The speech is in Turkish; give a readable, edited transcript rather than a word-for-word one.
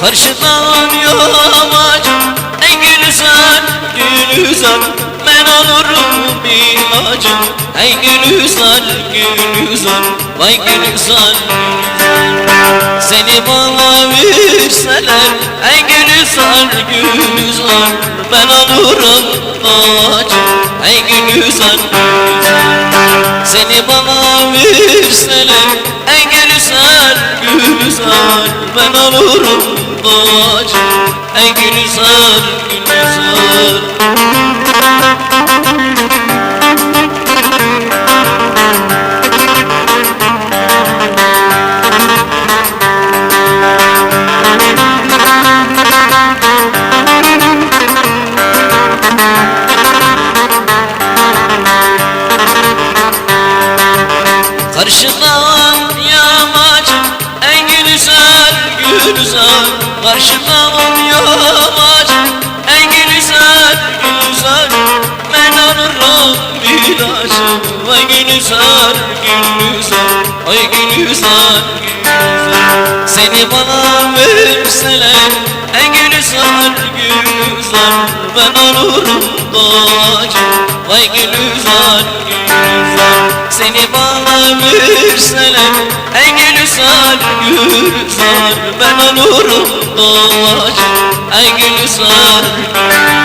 Karşıdan yamaç en güzel güzel, ben olurum ilacım. Ey güzel güzel, vay güzel güzel. Seni bana verseler ey güzel güzel, ben olurum ağacım. Ey güzel güzel. Seni bana verseler ey güzel güzel, ben olurum ağacım. Ey güzel güzel. Karşıdan yamaç en güzel güzel, karşıdan yamaç en güzel güzel, ben olurum ilacım. Vay güzel güzel, vay güzel güzel. Seni bana verseler en güzel güzel, ben olurum doğacım. Vay güzel güzel. Seni bana verseler en güzel güzel, ben olurum doğacım. Ey güzel güzel.